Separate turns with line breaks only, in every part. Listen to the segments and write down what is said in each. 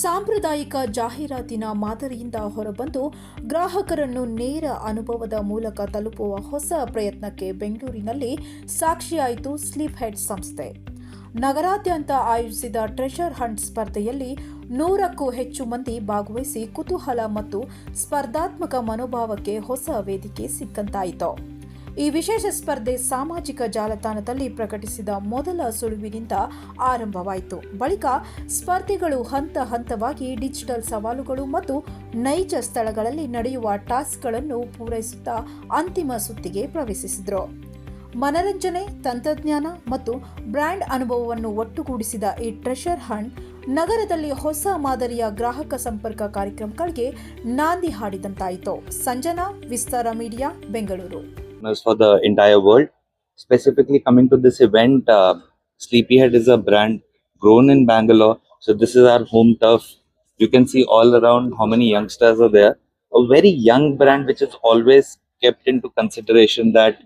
ಸಾಂಪ್ರದಾಯಿಕ ಜಾಹೀರಾತಿನ ಮಾದರಿಯಿಂದ ಹೊರಬಂದು ಗ್ರಾಹಕರನ್ನು ನೇರ ಅನುಭವದ ಮೂಲಕ ತಲುಪುವ ಹೊಸ ಪ್ರಯತ್ನಕ್ಕೆ ಬೆಂಗಳೂರಿನಲ್ಲಿ ಸಾಕ್ಷಿಯಾಯಿತು ಸ್ಲೀಪ್ ಹೆಡ್ ಸಂಸ್ಥೆ. ನಗರಾದ್ಯಂತ ಆಯೋಜಿಸಿದ ಟ್ರೆಷರ್ ಹಂಟ್ ಸ್ಪರ್ಧೆಯಲ್ಲಿ 100ಕ್ಕೂ ಹೆಚ್ಚು ಮಂದಿ ಭಾಗವಹಿಸಿ ಕುತೂಹಲ ಮತ್ತು ಸ್ಪರ್ಧಾತ್ಮಕ ಮನೋಭಾವಕ್ಕೆ ಹೊಸ ವೇದಿಕೆ ಸಿಕ್ಕಂತಾಯಿತು. ಈ ವಿಶೇಷ ಸ್ಪರ್ಧೆ ಸಾಮಾಜಿಕ ಜಾಲತಾಣದಲ್ಲಿ ಪ್ರಕಟಿಸಿದ ಮೊದಲ ಸುಳಿವಿನಿಂದ ಆರಂಭವಾಯಿತು. ಬಳಿಕ ಸ್ಪರ್ಧಿಗಳು ಹಂತ ಹಂತವಾಗಿ ಡಿಜಿಟಲ್ ಸವಾಲುಗಳು ಮತ್ತು ನೈಜ ಸ್ಥಳಗಳಲ್ಲಿ ನಡೆಯುವ ಟಾಸ್ಕ್ಗಳನ್ನು ಪೂರೈಸುತ್ತಾ ಅಂತಿಮ ಸುತ್ತಿಗೆ ಪ್ರವೇಶಿಸಿದರು. ಮನರಂಜನೆ, ತಂತ್ರಜ್ಞಾನ ಮತ್ತು ಬ್ರ್ಯಾಂಡ್ ಅನುಭವವನ್ನು ಒಟ್ಟುಗೂಡಿಸಿದ ಈ ಟ್ರೆಷರ್ ಹಂಟ್ ನಗರದಲ್ಲಿ ಹೊಸ ಮಾದರಿಯ ಗ್ರಾಹಕ ಸಂಪರ್ಕ ಕಾರ್ಯಕ್ರಮಗಳಿಗೆ ನಾಂದಿ ಹಾಡಿದಂತಾಯಿತು. Sanjana, Vistara Media, Bengaluru.
For the entire world. Specifically coming to this event, Sleepyhead is a brand grown in Bangalore. So this is our home turf. You can see all around how many youngsters are there. A very young brand which is always kept into consideration that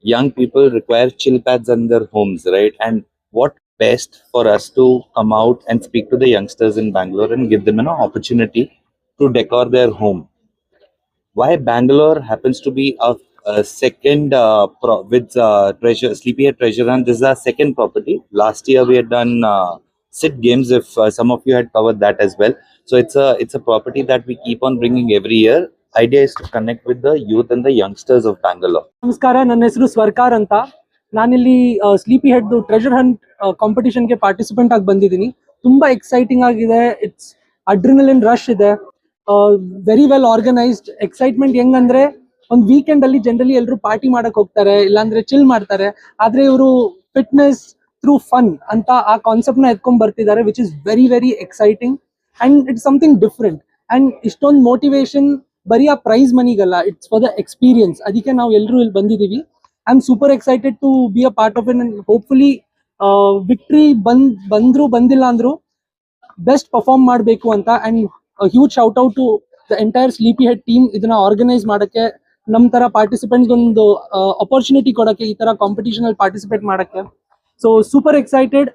young people require chill pads in their homes, right? And what best for us to come out and speak to the youngsters in Bangalore and give them an opportunity to decor their home. Why Bangalore happens to be a second with Sleepyhead Treasure Hunt. This is our second property. Last year we had done SIT games. If some of you had covered that as well. So it's a property that we keep on bringing every year. Idea is to connect with the youth and the youngsters of Bangalore.
ನಮಸ್ಕಾರ, ನನ್ನ ಹೆಸರು ಸ್ವರ್ಕಾರ್ ಅಂತ. ನಾನಿಲ್ಲಿ Sleepy Head treasure hunt ಕಾಂಪಿಟಿಷನ್ಗೆ participant ಆಗಿ ಬಂದಿದ್ದೀನಿ. ತುಂಬಾ exciting ಆಗಿದೆ. ಇಟ್ಸ್ ಅಡ್ರಿನಲಿನ್ ರಶ್ ಇದೆ. Very well organised. ಎಕ್ಸೈಟ್ಮೆಂಟ್ ಹೆಂಗಂದ್ರೆ, ಒಂದು ವೀಕೆಂಡ್ ಅಲ್ಲಿ ಜನರಲಿ ಎಲ್ಲರೂ ಪಾರ್ಟಿ ಮಾಡಕ್ ಹೋಗ್ತಾರೆ, ಇಲ್ಲಾಂದ್ರೆ ಚಿಲ್ ಮಾಡ್ತಾರೆ. ಆದ್ರೆ ಇವರು ಫಿಟ್ನೆಸ್ ಥ್ರೂ ಫನ್ ಅಂತ ಆ ಕಾನ್ಸೆಪ್ಟ್ ನ ಎತ್ಕೊಂಡ್ ಬರ್ತಿದ್ದಾರೆ, which is very very exciting and it's something different. And ಇಷ್ಟೊಂದು ಮೋಟಿವೇಶನ್ ಬರೀ ಆ ಪ್ರೈಸ್ ಮನಿಗಲ್ಲ, ಇಟ್ಸ್ ಫಾರ್ ದ ಎಕ್ಸ್ಪೀರಿಯನ್ಸ್. ಅದಕ್ಕೆ ನಾವು ಎಲ್ಲರೂ ಇಲ್ಲಿ ಬಂದಿದ್ದೀವಿ. I am super excited to be a part of it and hopefully victory ಬಂದ್ರು ಬಂದಿಲ್ಲ ಅಂದ್ರು ಬೆಸ್ಟ್ ಪರ್ಫಾರ್ಮ್ ಮಾಡಬೇಕು ಅಂತ. And huge shout out to the entire Sleepy Head team. ಇದನ್ನ ಆರ್ಗನೈಸ್ ಮಾಡಕ್ಕೆ, ನಮ್ಮ ತರ ಪಾರ್ಟಿಸಿಪೆಂಟ್ಸ್ ಒಂದು ಅಪರ್ಚುನಿಟಿ ಕೊಡಕ್ಕೆ, ಈ ತರ ಕಾಂಪಿಟಿಷನ್ ಅಲ್ಲಿ ಪಾರ್ಟಿಸಿಪೇಟ್ ಮಾಡಕ್ಕೆ. So super excited.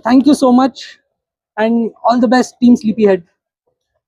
Thank you so much and all the best team sleepy head.